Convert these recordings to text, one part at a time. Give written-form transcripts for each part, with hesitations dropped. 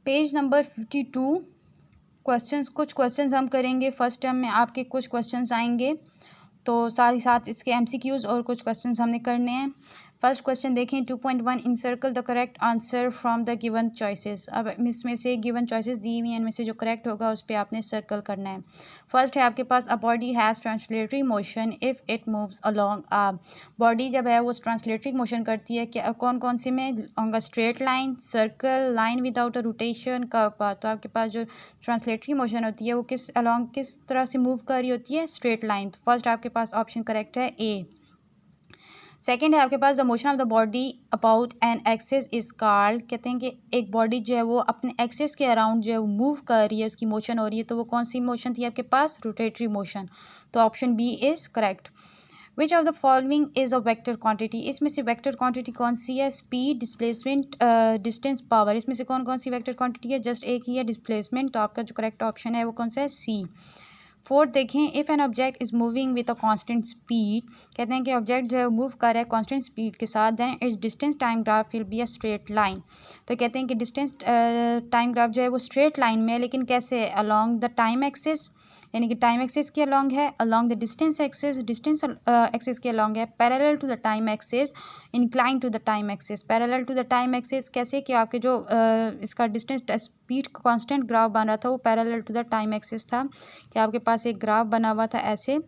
Page number 52 कुछ questions हम करेंगे। फर्स्ट टर्म में आपके कुछ क्वेश्चंस आएंगे, तो साथ ही साथ इसके एमसीक्यूज़ और कुछ क्वेश्चंस हमने करने हैं। फर्स्ट क्वेश्चन देखें 2.1 encircle the correct answer from the given choices. अब इसमें से गिवन चॉइसेस दी हुई हैं, इनमें से जो करेक्ट होगा उस पर आपने सर्कल करना है। फर्स्ट है आपके पास a body has translatory motion if it moves along a. Body जब है वो ट्रांसलेटरी मोशन करती है कि कौन कौन सी में, on straight line, circle, line without a rotation, curve path. तो आपके पास जो ट्रांसलेटरी मोशन होती है वो किस तरह से मूव कर रही होती है, स्ट्रेट लाइन। तो फर्स्ट आपके पास ऑप्शन करेक्ट है ए। सेकेंड है आपके पास the motion of the body about an axis is called. कहते हैं कि एक बॉडी जो है वो अपने एक्सिस के अराउंड जो है वो मूव कर रही है, उसकी मोशन हो रही है, तो वो कौन सी मोशन थी आपके पास, रोटेटरी मोशन। तो option B is correct. Which of the following is a vector quantity. इसमें से वेक्टर क्वांटिटी कौन सी है, स्पीड, डिस्प्लेसमेंट, डिस्टेंस, पावर। इसमें से कौन कौन सी वेक्टर क्वांटिटी है, जस्ट एक ही है, डिस्प्लेसमेंट। तो आपका जो करेक्ट ऑप्शन है वो कौन सा है, सी। फोर्थ देखें if an object is moving with a constant speed. कहते हैं कि ऑब्जेक्ट जो है मूव कर रहा है कांस्टेंट स्पीड के साथ, then its distance time graph will be a straight line. तो कहते हैं कि डिस्टेंस टाइम ग्राफ जो है वो स्ट्रेट लाइन में है, लेकिन कैसे, अलोंग द टाइम एक्सिस, यानी कि टाइम एक्सिस के अलोंग है, along the distance axis, distance axis के अलोंग है, parallel to the time axis, incline to the time axis. Parallel to the time axis कैसे कि आपके जो इसका डिस्टेंस स्पीड कांस्टेंट ग्राफ बन रहा था वो parallel to the time axis था, कि आपके पास एक ग्राफ बना हुआ था ऐसे,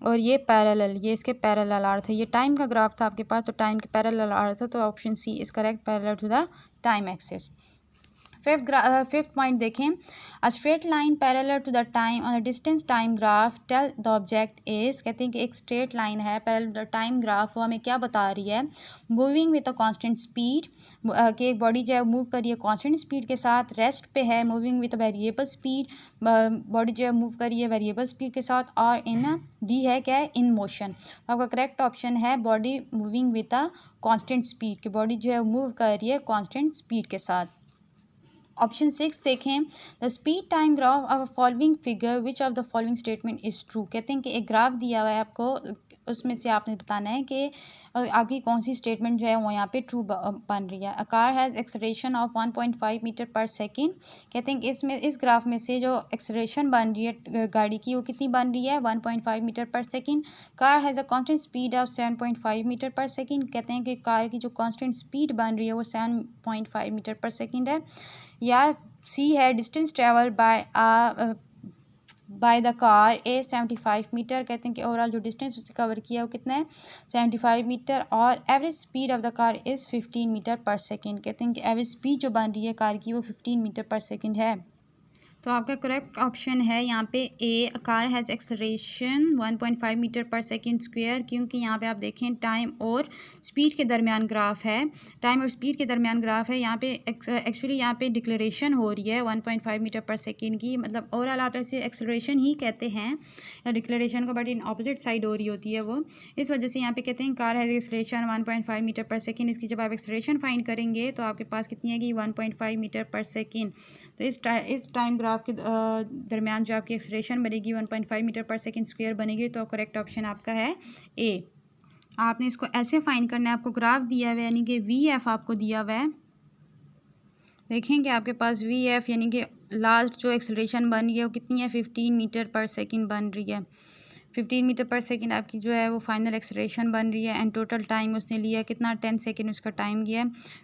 और ये पैरेलल, ये इसके पैरेलल आ रहा था, ये टाइम का ग्राफ था आपके पास, तो टाइम के पैरेलल आ रहा था। तो option C is correct, parallel to the time axis. Fifth point देखें a straight line parallel to the time on distance time graph tell the object is. कहते हैं कि एक स्ट्रेट लाइन है parallel to the time graph, वो हमें क्या बता रही है, moving with a constant speed, कि एक बॉडी जो है मूव कर रही है कांस्टेंट स्पीड के साथ, रेस्ट पे है, moving with a variable speed, body जो है मूव कर रही है वेरिएबल स्पीड के साथ, और इन डी है क्या है, इन मोशन। तो आपका करेक्ट ऑप्शन है body moving with a constant speed, कि बॉडी जो है मूव कर रही है कांस्टेंट स्पीड के साथ। ऑप्शन 6 देखें the speed time graph of following figure which of the following statement is true. कहते हैं कि एक ग्राफ दिया हुआ है आपको, उसमें से आपने बताना है कि आपकी कौन सी स्टेटमेंट जो है वो यहाँ पे ट्रू बन रही है। A car has acceleration of 1.5 metre per second. कहते हैं कि इस ग्राफ में से जो एक्सेलरेशन बन रही है गाड़ी की वो कितनी बन रही है, 1.5 metre per second. Car has a constant speed of 7.5 metre per second. कहते हैं कि कार की जो कांस्टेंट स्पीड बन रही है वो 7.5 मीटर पर सेकेंड है। या सी है distance travel by the car a 75 metre. कहते हैं कि ओवरऑल जो डिस्टेंस उससे कवर किया है वो कितना है, 75 मीटर, और average speed of the car is 15 metre per second. कहते हैं कि एवरेज स्पीड जो बन रही है कार की वो 15 मीटर पर सेकेंड है। तो आपका करेक्ट ऑप्शन है यहाँ पे ए, car has acceleration 1.5 metre per second square, क्योंकि यहाँ पे आप देखें टाइम और स्पीड के दरमियान ग्राफ है, टाइम और स्पीड के दरमियान ग्राफ है। यहाँ पे एक्चुअली यहाँ पे डिक्लेरेशन हो रही है 1.5 मीटर पर सेकेंड की, मतलब ओवरऑल आप ऐसे एक्सेलरेशन ही कहते हैं डिक्लेरेशन को, बट इन ऑपोजिट साइड हो रही होती है वो, इस वजह से यहाँ पे कहते हैं car has acceleration 1.5 metre per second. इसकी जब आप एक्सेलरेशन फाइंड करेंगे तो आपके पास कितनी आएगी, 1.5 मीटर पर सेकेंड। तो इस टाइम ग्राफ के दरमियान जो आपकी एक्सेलरेशन बनेगी 1.5 मीटर पर सेकेंड स्क्वायर बनेगी। तो करेक्ट ऑप्शन आपका है ए। आपने इसको ऐसे फाइंड करना है, आपको ग्राफ दिया हुआ है, यानी कि वी एफ आपको दिया हुआ है, देखेंगे आपके पास वी एफ यानी कि लास्ट जो एक्सेलरेशन बन रही है वो कितनी है, 15 मीटर पर सेकेंड बन रही है। 15 मीटर पर सेकेंड आपकी जो है वो फाइनल एक्सेलरेशन बन रही है, एंड टोटल टाइम उसने लिया कितना, 10 सेकेंड उसका टाइम गया।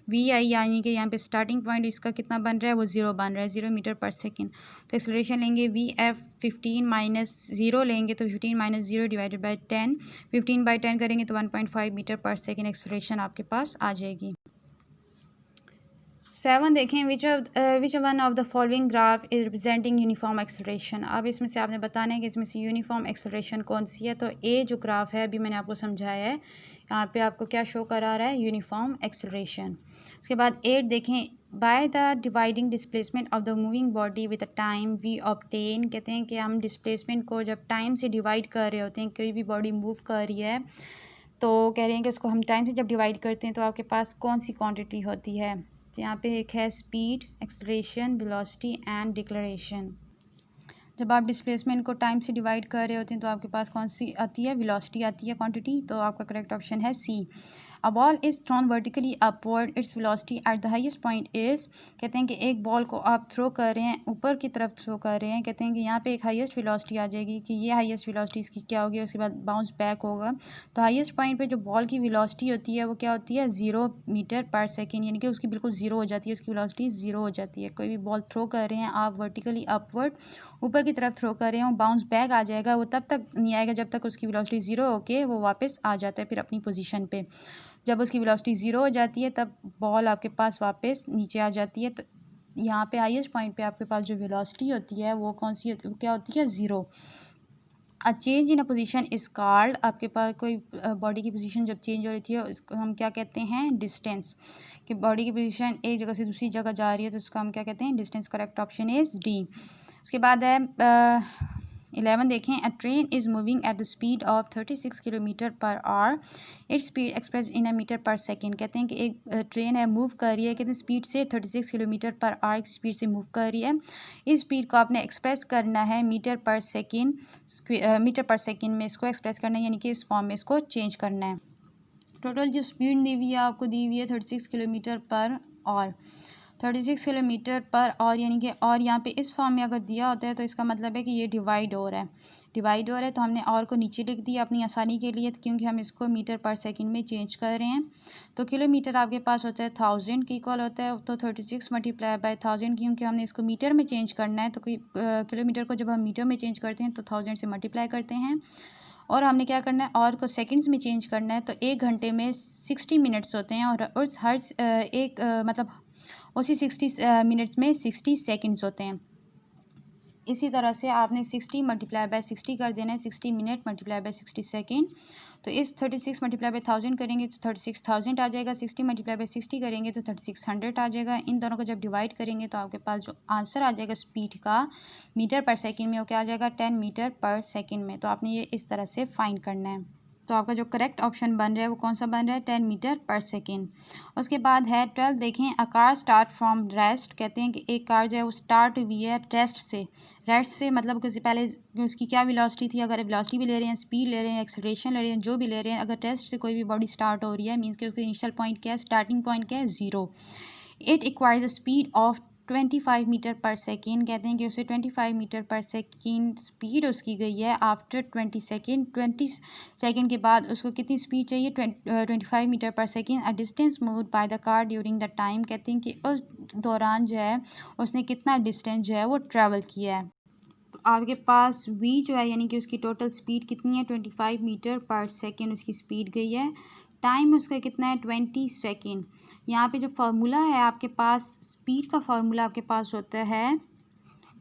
वी आई यानी कि यहाँ पे स्टार्टिंग पॉइंट इसका कितना बन रहा है, वो 0 बन रहा है, 0 मीटर पर सेकेंड। तो एक्सेलरेशन लेंगे वी एफ 15 माइनस 0 लेंगे तो 15 माइनस 0 डिवाइडेड बाई 10, 15 बाई 10 करेंगे तो 1.5 मीटर पर सेकेंड एक्सेलरेशन आपके पास आ जाएगी। 7 देखें which one of the following graph is representing uniform acceleration. अब इसमें से आपने बताना है कि इसमें से यूनिफॉर्म एक्सेलरेशन कौन सी है। तो ए जो ग्राफ है अभी मैंने आपको समझाया है, यहाँ पे आपको क्या शो करा रहा है, यूनिफॉर्म एक्सेलरेशन। उसके बाद 8 देखें by the dividing displacement of the moving body with a time we obtain. कहते हैं कि हम डिस्प्लेसमेंट को जब टाइम से डिवाइड कर रहे होते हैं, कोई भी बॉडी मूव कर रही है तो कह रहे हैं कि उसको हम टाइम से जब डिवाइड करते हैं तो आपके पास कौन सी क्वांटिटी होती है। तो यहाँ पे एक है speed, acceleration, velocity and declaration. जब आप डिस्प्लेसमेंट को टाइम से डिवाइड कर रहे होते हैं तो आपके पास कौन सी आती है, वेलोसिटी आती है क्वांटिटी। तो आपका करेक्ट ऑप्शन है C. A ball is thrown vertically upward, its velocity at the highest point is, कहते हैं कि एक बॉल को आप थ्रो कर रहे हैं, ऊपर की तरफ थ्रो कर रहे हैं, कहते हैं कि यहाँ पे एक हाईएस्ट वेलोसिटी आ जाएगी कि ये हाईएस्ट वेलोसिटी इसकी क्या होगी, उसके बाद बाउंस बैक होगा। तो हाईएस्ट पॉइंट पे जो बॉल की वेलोसिटी होती है वो क्या होती है, 0 मीटर पर सेकेंड, यानी कि उसकी बिल्कुल ज़ीरो हो जाती है, उसकी वेलोसिटी ज़ीरो हो जाती है। कोई भी बॉल थ्रो कर रहे हैं आप वर्टिकली अपवर्ड, ऊपर की तरफ थ्रो कर रहे हैं, बाउंस बैक आ जाएगा, वो तब तक नहीं आएगा जब तक उसकी वेलोसिटी ज़ीरो होके वो वापस आ जाता है फिर अपनी पोजीशन पे। जब उसकी वेलोसिटी ज़ीरो हो जाती है तब बॉल आपके पास वापस नीचे आ जाती है। तो यहाँ पे हाईएस्ट पॉइंट पे आपके पास जो वेलोसिटी होती है वो कौन सी होती है, क्या होती है, zero. A change in a position is called, आपके पास कोई बॉडी की पोजीशन जब चेंज हो रही है इसको हम क्या कहते हैं, डिस्टेंस। कि बॉडी की पोजीशन एक जगह से दूसरी जगह जा रही है तो उसको हम क्या कहते हैं, distance. Correct option is D. उसके बाद है 11 देखें, a train is moving at the speed of 36 kilometre per hour, its speed express in a metre per second. कहते हैं कि एक ट्रेन है मूव कर रही है, कितनी स्पीड से, 36 किलोमीटर पर आवर की स्पीड से मूव कर रही है। इस स्पीड को आपने एक्सप्रेस करना है metre per second, metre per second में इसको एक्सप्रेस करना है, यानी कि इस फॉर्म में इसको चेंज करना है। टोटल जो स्पीड दी हुई है आपको दी हुई है 36 kilometre per our, 36 kilometre per our, यानी कि और यहाँ पे इस फॉर्म में अगर दिया होता है तो इसका मतलब है कि ये डिवाइड हो रहा है, डिवाइड हो रहा है। तो हमने और को नीचे लिख दिया अपनी आसानी के लिए, क्योंकि हम इसको मीटर पर सेकंड में चेंज कर रहे हैं। तो किलोमीटर आपके पास होता है 1000 के इक्वल होता है, तो 36 मल्टीप्लाई बाय 1000, क्योंकि हमने इसको मीटर में चेंज करना है। तो किलोमीटर को जब हम मीटर में चेंज करते हैं तो 1000 से मल्टीप्लाई करते हैं, और हमने क्या करना है, और को सेकंड्स में चेंज करना है। तो एक घंटे में 60 मिनट्स होते हैं, और उस हर एक मतलब उसी 60 मिनट्स में 60 सेकंड्स होते हैं। इसी तरह से आपने 60 मल्टीप्लाई बाय 60 कर देना है, 60 मिनट मल्टीप्लाई बाय 60 सेकेंड। तो इस 36 मल्टीप्लाई बाय 1000 करेंगे तो 36,000 आ जाएगा, 60 मल्टीप्लाई बाय 60 करेंगे तो 3600 आ जाएगा। इन दोनों को जब डिवाइड करेंगे तो आपके पास जो आंसर आ जाएगा स्पीड का मीटर पर सेकेंड में, वो क्या आ जाएगा, 10 मीटर पर सेकेंड में। तो आपने ये इस तरह से फाइंड करना है। तो आपका जो करेक्ट ऑप्शन बन रहा है वो कौन सा बन रहा है, 10 मीटर पर सेकेंड। उसके बाद है 12 देखें, a car start from rest, कहते हैं कि एक कार जो है वो स्टार्ट हुई है रेस्ट से। रेस्ट से मतलब कि उससे पहले उसकी क्या वेलोसिटी थी, अगर वेलोसिटी भी ले रहे हैं, स्पीड ले रहे हैं, एक्सेलरेशन ले रहे हैं, जो भी ले रहे हैं, अगर रेस्ट से कोई भी बॉडी स्टार्ट हो रही है मीन्स कि उसका इनिशियल पॉइंट क्या है, स्टार्टिंग पॉइंट क्या है, 0। It acquires the speed of 25 metre per second, कहते हैं कि उसे 25 मीटर पर सेकेंड स्पीड उसकी गई है। आफ्टर 20 सेकेंड के बाद उसको कितनी स्पीड चाहिए, 25 metre per second. A distance moved by the car during the time, कहते हैं कि उस दौरान जो है उसने कितना डिस्टेंस जो है वो ट्रैवल किया है। तो आपके पास v जो है यानी कि उसकी टोटल स्पीड कितनी है, 25 मीटर पर सेकेंड उसकी स्पीड गई है। टाइम उसका कितना है, 20 सेकेंड। यहाँ पे जो फार्मूला है आपके पास, स्पीड का फार्मूला आपके पास होता है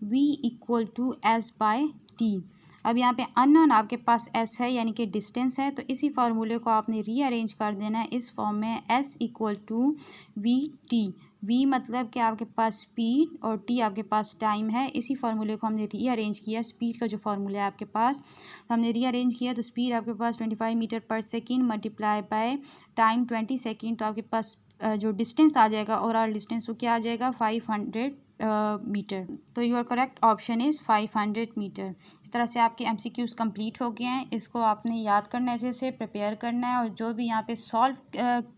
v equal to S by T. अब यहाँ पे अननोन आपके पास s है यानी कि डिस्टेंस है, तो इसी फार्मूले को आपने रीअरेंज कर देना है इस फॉर्म में, s equal to V T. v मतलब कि आपके पास स्पीड और t आपके पास टाइम है। इसी फार्मूले को हमने रीअरेंज किया, स्पीड का जो फार्मूला है आपके पास तो हमने रीअरेंज किया। तो स्पीड आपके पास 25 metre per second multiply by time 20 second, तो आपके पास जो डिस्टेंस आ जाएगा ओवरऑल डिस्टेंस वो क्या आ जाएगा, 500 मीटर। तो your correct option is 500 metre. इस तरह से आपके MCQs कंप्लीट हो गए हैं। इसको आपने याद करना है, अच्छे से प्रिपेयर करना है, और जो भी यहाँ पे सॉल्व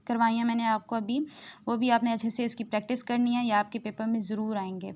करवाई हैं मैंने आपको अभी, वो भी आपने अच्छे से इसकी प्रैक्टिस करनी है, या आपके पेपर में ज़रूर आएंगे।